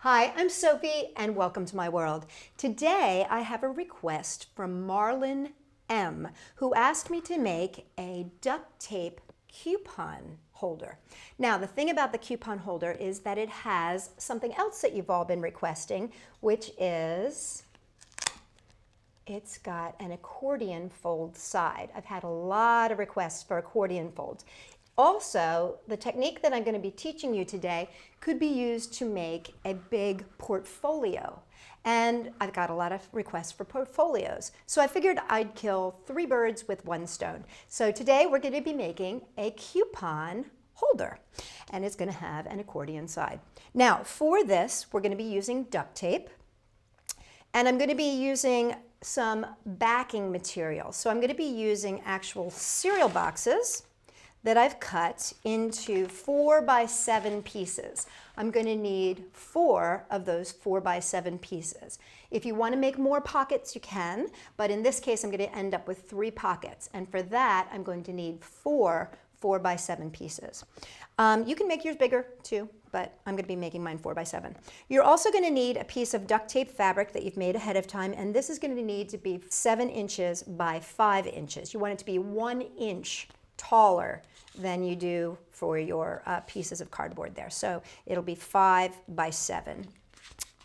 Hi, I'm Sophie and welcome to my world. Today I have a request from Marlon M, who asked me to make a duct tape coupon holder. Now the thing about the coupon holder is that it has something else that you've all been requesting, which is it's got an accordion fold side. I've had a lot of requests for accordion folds. Also, the technique that I'm going to be teaching you today could be used to make a big portfolio. And I've got a lot of requests for portfolios. So I figured I'd kill 3 birds with 1 stone. So today we're going to be making a coupon holder. And it's going to have an accordion side. Now, for this, we're going to be using duct tape. And I'm going to be using some backing material. So I'm going to be using actual cereal boxes that I've cut into 4 by 7 pieces. I'm going to need 4 of those 4 by 7 pieces. If you want to make more pockets, you can, but in this case I'm going to end up with 3 pockets, and for that I'm going to need 4 4 by 7 pieces. You can make yours bigger too, but I'm going to be making mine 4 by 7. You're also going to need a piece of duct tape fabric that you've made ahead of time, and this is going to need to be 7 inches by 5 inches. You want it to be 1 inch taller than you do for your pieces of cardboard there. So it'll be 5 by 7.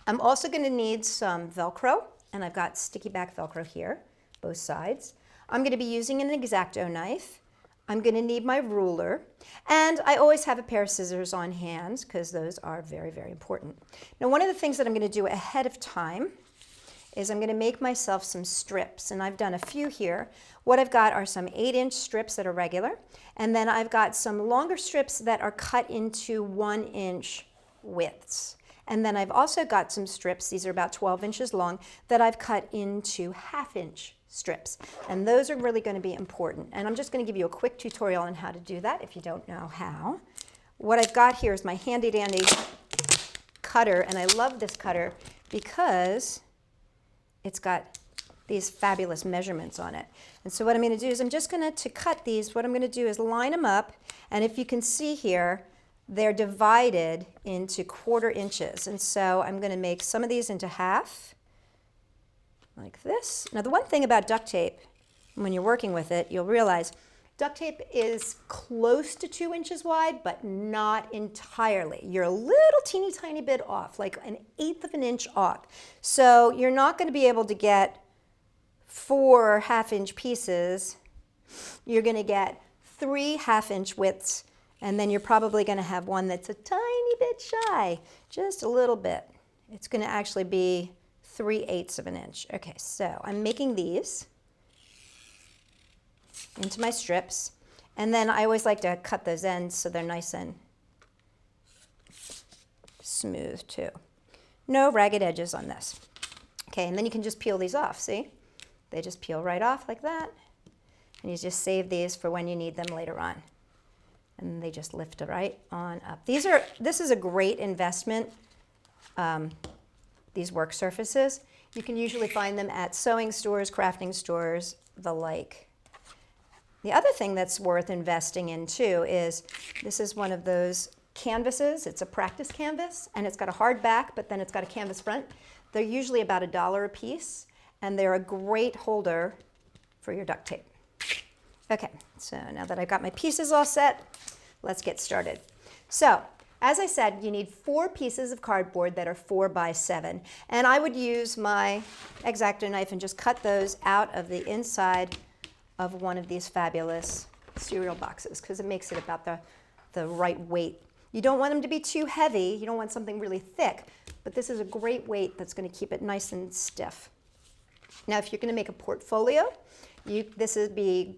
I'm also going to need some Velcro, and I've got sticky back Velcro here, both sides. I'm going to be using an X-Acto knife. I'm going to need my ruler, and I always have a pair of scissors on hand because those are very, very important. Now, one of the things that I'm going to do ahead of time is I'm going to make myself some strips, and I've done a few here. What I've got are some 8-inch strips that are regular, and then I've got some longer strips that are cut into 1-inch widths. And then I've also got some strips, these are about 12 inches long, that I've cut into 1/2-inch strips. And those are really going to be important. And I'm just going to give you a quick tutorial on how to do that if you don't know how. What I've got here is my handy dandy cutter, and I love this cutter because it's got these fabulous measurements on it. And so what I'm going to do is I'm just going to cut these, what I'm going to do is line them up, and if you can see here, they're divided into 1/4 inches. And so I'm going to make some of these into half, like this. Now the one thing about duct tape, when you're working with it, you'll realize duct tape is close to 2 inches wide, but not entirely. You're a little teeny tiny bit off, like 1/8 of an inch off. So you're not going to be able to get 4 1/2-inch pieces. You're going to get 3 1/2-inch widths, and then you're probably going to have one that's a tiny bit shy, just a little bit. It's going to actually be 3/8 of an inch. Okay, so I'm making these into my strips, and then I always like to cut those ends so they're nice and smooth too. No ragged edges on this. Okay, and then you can just peel these off, see? They just peel right off like that, and you just save these for when you need them later on. And they just lift right on up. This is a great investment, these work surfaces. You can usually find them at sewing stores, crafting stores, the like. The other thing that's worth investing in too is this is one of those canvases. It's a practice canvas, and it's got a hard back, but then it's got a canvas front. They're usually about $1 a piece, and they're a great holder for your duct tape. Okay, so now that I've got my pieces all set, let's get started. So, as I said, you need 4 pieces of cardboard that are 4 by 7, and I would use my X-Acto knife and just cut those out of the inside of one of these fabulous cereal boxes because it makes it about the right weight. You don't want them to be too heavy, you don't want something really thick, but this is a great weight that's going to keep it nice and stiff. Now if you're going to make a portfolio, this would be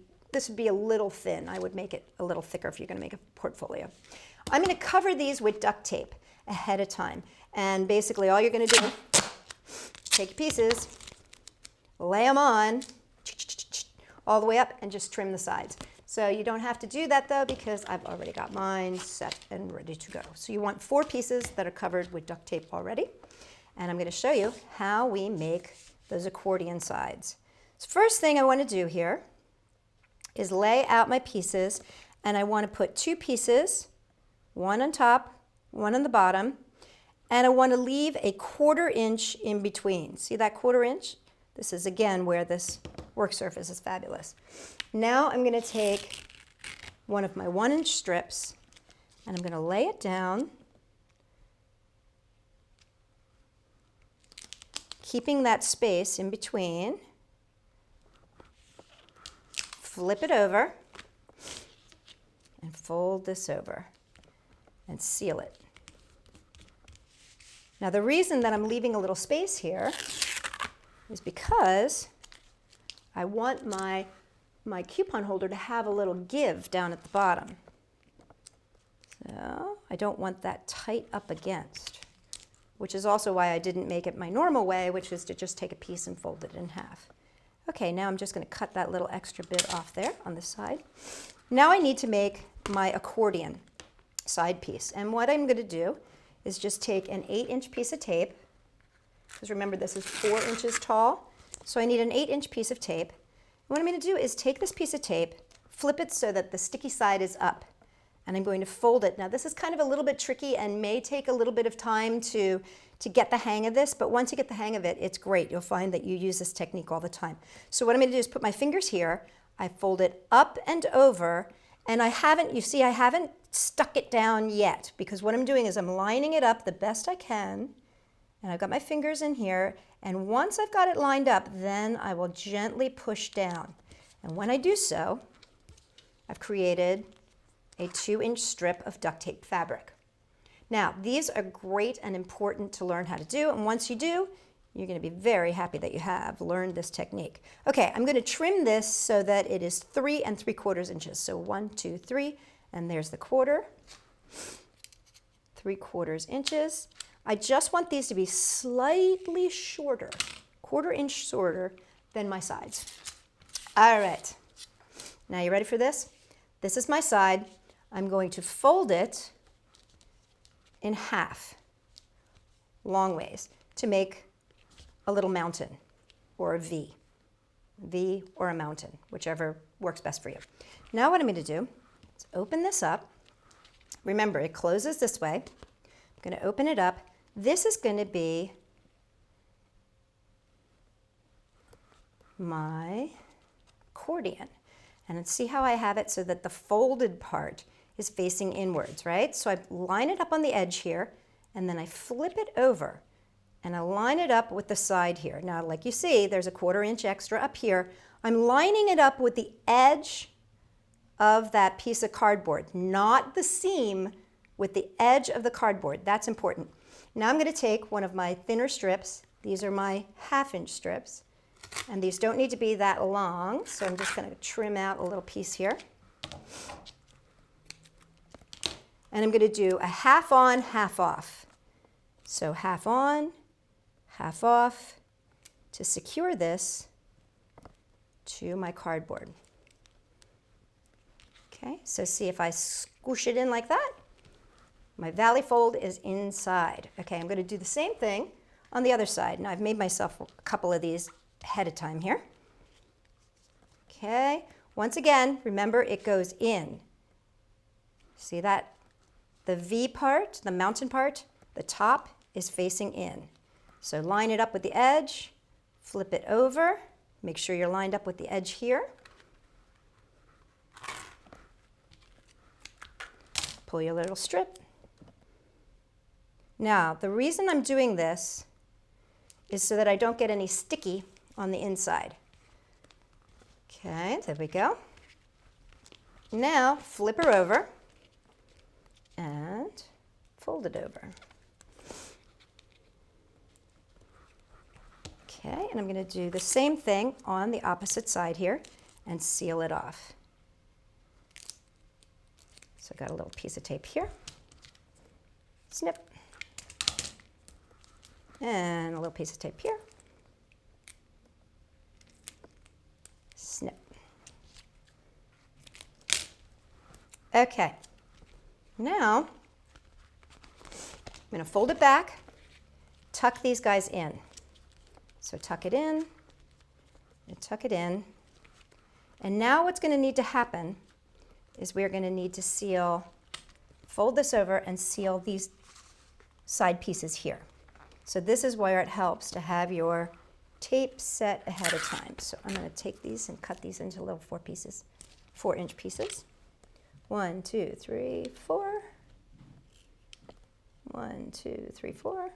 a little thin. I would make it a little thicker if you're going to make a portfolio. I'm going to cover these with duct tape ahead of time, and basically all you're going to do, take your pieces, lay them on, all the way up, and just trim the sides. So you don't have to do that though because I've already got mine set and ready to go. So you want 4 pieces that are covered with duct tape already, and I'm going to show you how we make those accordion sides. So first thing I want to do here is lay out my pieces, and I want to put 2 pieces, one on top, one on the bottom, And I want to leave a 1/4 inch in between. See that 1/4 inch? This is again where this work surface is fabulous. Now I'm going to take one of my 1-inch strips and I'm going to lay it down, keeping that space in between. Flip it over and fold this over and seal it. Now the reason that I'm leaving a little space here is because I want my coupon holder to have a little give down at the bottom. So I don't want that tight up against, which is also why I didn't make it my normal way, which is to just take a piece and fold it in half. Okay, now I'm just going to cut that little extra bit off there on the side. Now I need to make my accordion side piece. And what I'm going to do is just take an 8-inch piece of tape, because remember this is 4 inches tall, so I need an 8-inch piece of tape. And what I'm going to do is take this piece of tape, flip it so that the sticky side is up, and I'm going to fold it. Now this is kind of a little bit tricky and may take a little bit of time to get the hang of this, but once you get the hang of it, it's great. You'll find that you use this technique all the time. So what I'm going to do is put my fingers here, I fold it up and over, and I haven't stuck it down yet, because what I'm doing is I'm lining it up the best I can, and I've got my fingers in here, and once I've got it lined up, then I will gently push down. And when I do so, I've created a 2-inch strip of duct tape fabric. Now, these are great and important to learn how to do, and once you do, you're going to be very happy that you have learned this technique. Okay, I'm going to trim this so that it is 3 3/4 inches. So 1, 2, 3, and there's the 1/4, 3/4 inches. I just want these to be slightly shorter, 1/4 inch shorter than my sides. All right, now you ready for this? This is my side. I'm going to fold it in half, long ways, to make a little mountain or a V or a mountain, whichever works best for you. Now what I'm going to do is open this up. Remember, it closes this way. I'm going to open it up. This is going to be my accordion. And see how I have it so that the folded part is facing inwards, right? So I line it up on the edge here, and then I flip it over, and I line it up with the side here. Now, like you see, there's a 1/4 inch extra up here. I'm lining it up with the edge of that piece of cardboard, not the seam, with the edge of the cardboard. That's important. Now I'm going to take one of my thinner strips. These are my 1/2-inch strips, and these don't need to be that long, so I'm just going to trim out a little piece here. And I'm going to do a 1/2 on, 1/2 off. So 1/2 on, 1/2 off to secure this to my cardboard. Okay, so see if I squish it in like that, my valley fold is inside. Okay, I'm going to do the same thing on the other side. Now I've made myself a couple of these ahead of time here. Okay, once again, remember it goes in. See that? The V part, the mountain part, the top is facing in. So line it up with the edge, flip it over, make sure you're lined up with the edge here. Pull your little strip. Now, the reason I'm doing this is so that I don't get any sticky on the inside. Okay, there we go. Now, flip her over and fold it over. Okay, and I'm going to do the same thing on the opposite side here and seal it off. So I got a little piece of tape here. Snip. And a little piece of tape here. Snip. Okay. Now, I'm going to fold it back, tuck these guys in. So tuck it in, and tuck it in. And now what's going to need to happen is we're going to need to seal, fold this over and seal these side pieces here. So this is where it helps to have your tape set ahead of time. So I'm going to take these and cut these into little 4-inch pieces. 1, 2, 3, 4. 1, 2, 3, 4.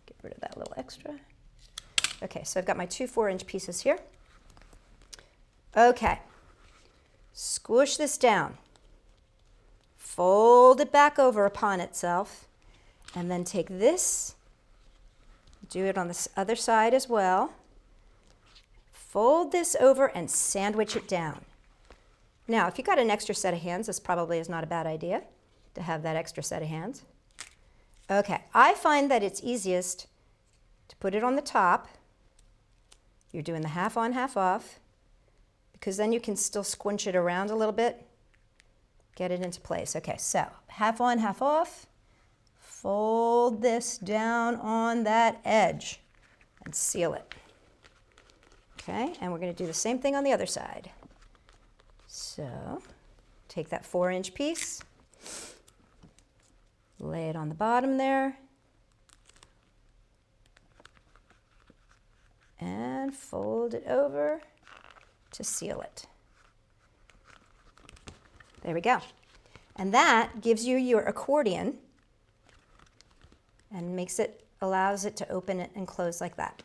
Get rid of that little extra. Okay, so I've got my 2 4-inch pieces here. Okay, squish this down. Fold it back over upon itself, and then take this, do it on the other side as well. Fold this over and sandwich it down. Now, if you've got an extra set of hands, this probably is not a bad idea to have that extra set of hands. Okay, I find that it's easiest to put it on the top. You're doing the half on, half off, because then you can still squinch it around a little bit, get it into place. Okay, so half on, half off. Fold this down on that edge and seal it. Okay, and we're going to do the same thing on the other side. So take that 4-inch piece, lay it on the bottom there, and fold it over to seal it. There we go. And that gives you your accordion and allows it to open it and close like that.